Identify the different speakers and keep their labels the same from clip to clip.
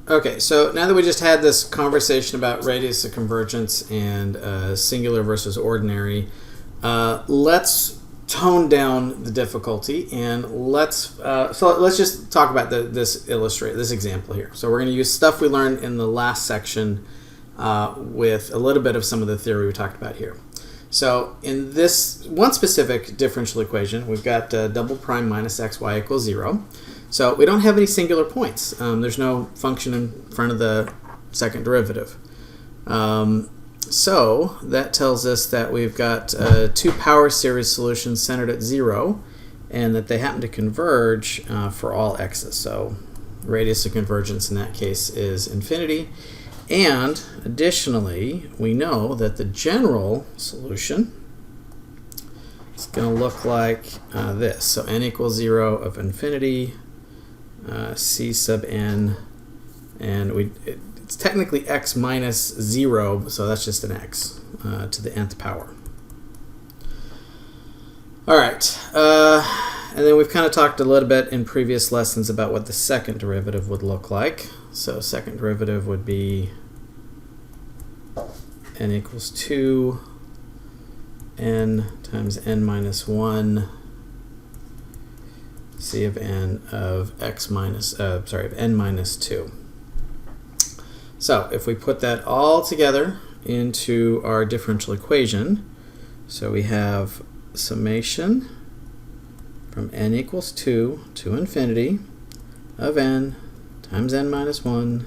Speaker 1: Okay, so now that we just had this conversation about radius of convergence and singular versus ordinary, let's tone down the difficulty and let's just talk about this example here. So we're going to use stuff we learned in the last section with a little bit of some of the theory we talked about here. So in this one specific differential equation, we've got double prime minus xy equals 0. So we don't have any singular points. There's no function in front of the second derivative. So that tells us that we've got two power series solutions centered at 0 and that they happen to converge for all x's. So radius of convergence in that case is infinity. And additionally, we know that the general solution is going to look like this. So n equals 0 of infinity, c sub n, and it's technically x minus 0, so that's just an x to the nth power. All right, and then we've kind of talked a little bit in previous lessons about what the second derivative would look like. So second derivative would be n equals 2 n times n minus 1 c of n of n minus 2. So if we put that all together into our differential equation, so we have summation from n equals 2 to infinity of n times n minus 1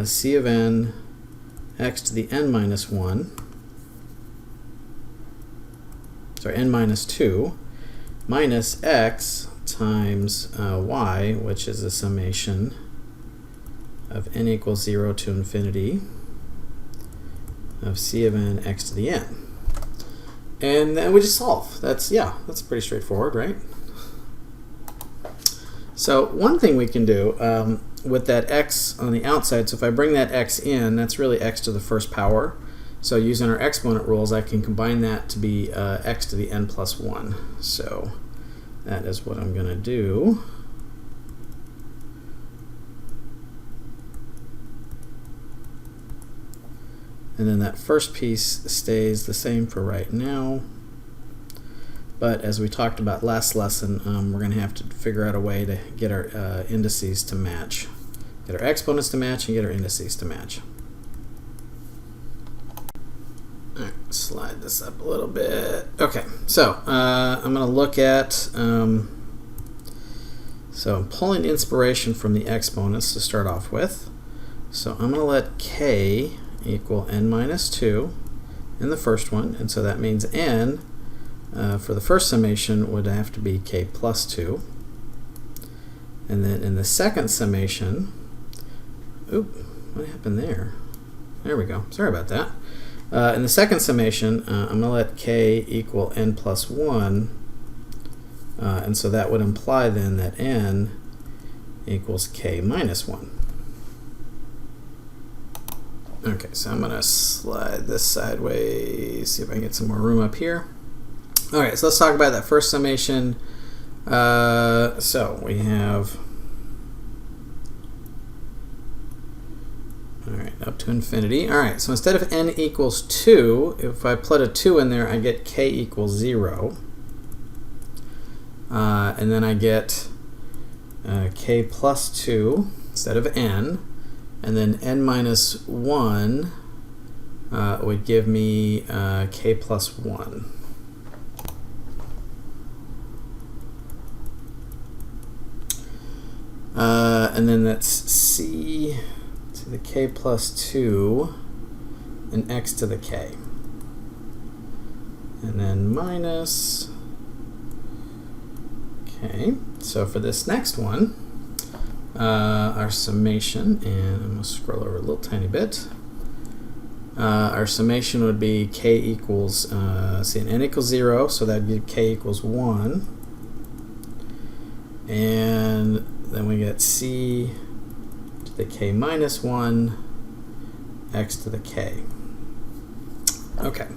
Speaker 1: c of n x to the n minus 1, n minus 2, minus x times y, which is a summation of n equals 0 to infinity of c of n x to the n. And then we just solve. That's pretty straightforward, right? So one thing we can do with that x on the outside, so if I bring that x in, that's really x to the first power. So using our exponent rules, I can combine that to be x to the n plus 1. So that is what I'm going to do. And then that first piece stays the same for right now. But as we talked about last lesson, we're going to have to figure out a way to get our indices to match. Get our exponents to match and get our indices to match. All right, slide this up a little bit. Okay, so I'm going to look at, so I'm pulling inspiration from the exponents to start off with. So I'm going to let k equal n minus 2 in the first one, and so that means n for the first summation would have to be k plus 2. And then in the second summation, what happened there? There we go. Sorry about that. In the second summation, I'm going to let k equal n plus 1, and so that would imply then that n equals k minus 1. Okay, so I'm going to slide this sideways, see if I can get some more room up here. All right, so let's talk about that first summation. So we have, all right, up to infinity. All right, so instead of n equals 2, if I put a 2 in there, I get k equals 0. And then I get k plus 2 instead of n. And then n minus 1 would give me k plus 1. And then that's c to the k plus 2 and x to the k. And then minus, okay, so for this next one, our summation, and I'm going to scroll over a little tiny bit. Our summation would be k equals, n equals 0, so that would give k equals 1. And then we get c to the k minus 1, x to the k. Okay,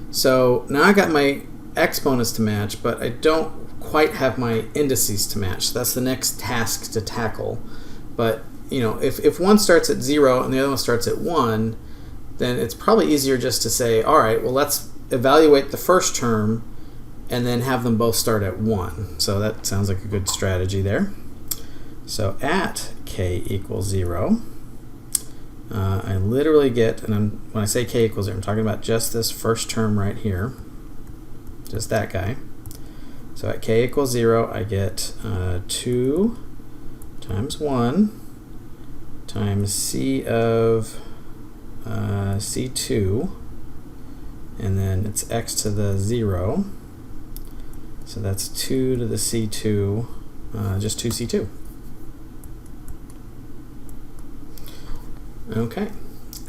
Speaker 1: so now I got my exponents to match, but I don't quite have my indices to match. That's the next task to tackle. But if one starts at 0 and the other one starts at 1, then it's probably easier just to say, all right, well, let's evaluate the first term and then have them both start at 1. So that sounds like a good strategy there. So at k equals 0, I literally get, and when I say k equals 0, I'm talking about just this first term right here, just that guy. So at k equals 0, I get 2 times 1 times c of c2, and then it's x to the 0. So that's 2 to the c2, just 2c2. Okay,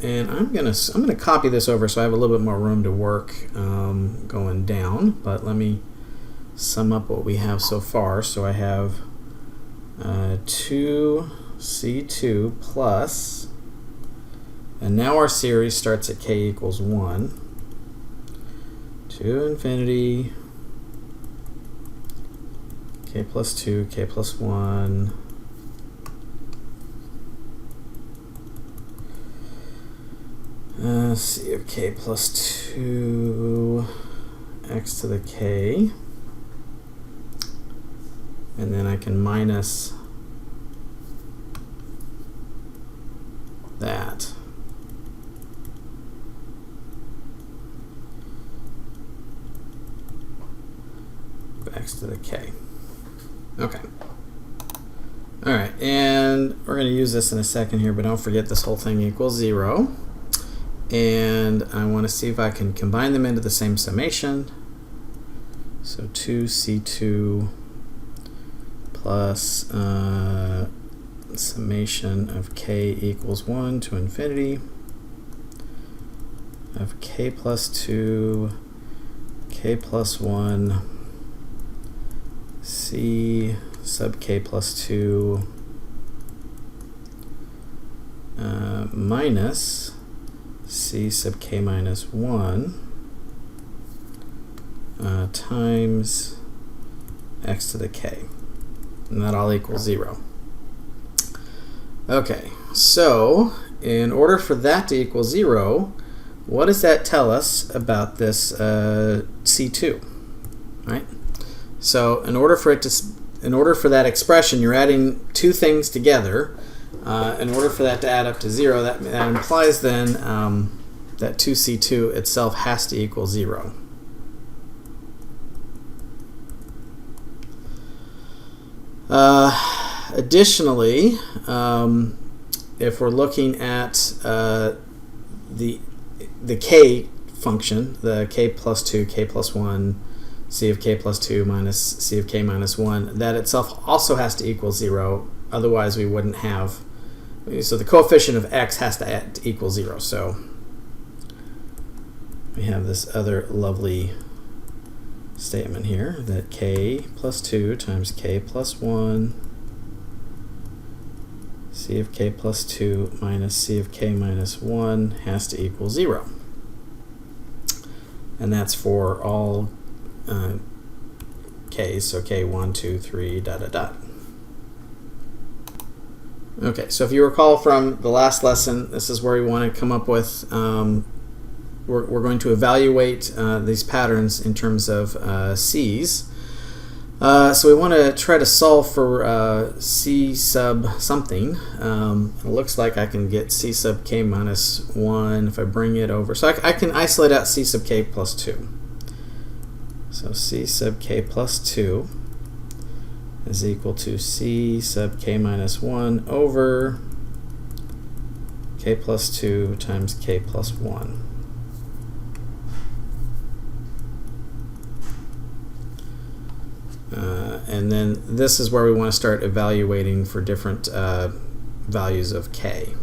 Speaker 1: and I'm gonna copy this over so I have a little bit more room to work going down. But let me sum up what we have so far. So I have 2c2 plus, and now our series starts at k equals 1 to infinity, k plus 2, k plus 1, c of k plus 2, x to the k, and then I can minus that. X to the k. Okay. All right, and we're going to use this in a second here, but don't forget this whole thing equals 0. And I want to see if I can combine them into the same summation. So 2c2 plus summation of k equals 1 to infinity of k plus 2, k plus 1, c sub k plus 2 minus c sub k minus 1 times x to the k, and that all equals 0. Okay, so in order for that to equal 0, what does that tell us about this c2? Right? So in order for that expression, you're adding two things together. In order for that to add up to 0, that implies then that 2c2 itself has to equal 0. Additionally, if we're looking at the k function, the k plus 2, k plus 1, c of k plus 2 minus c of k minus 1, that itself also has to equal 0. Otherwise, we wouldn't have. So the coefficient of x has to equal 0. So we have this other lovely statement here that k plus 2 times k plus 1 c of k plus 2 minus c of k minus 1 has to equal 0. And that's for all k's, so k 1, 2, 3, dot, dot, dot. Okay, so if you recall from the last lesson, this is where we want to come up with, we're going to evaluate these patterns in terms of c's. So we want to try to solve for c sub something. It looks like I can get c sub k minus 1 if I bring it over. So I can isolate out c sub k plus 2. So c sub k plus 2 is equal to c sub k minus 1 over k plus 2 times k plus 1. And then this is where we want to start evaluating for different values of k.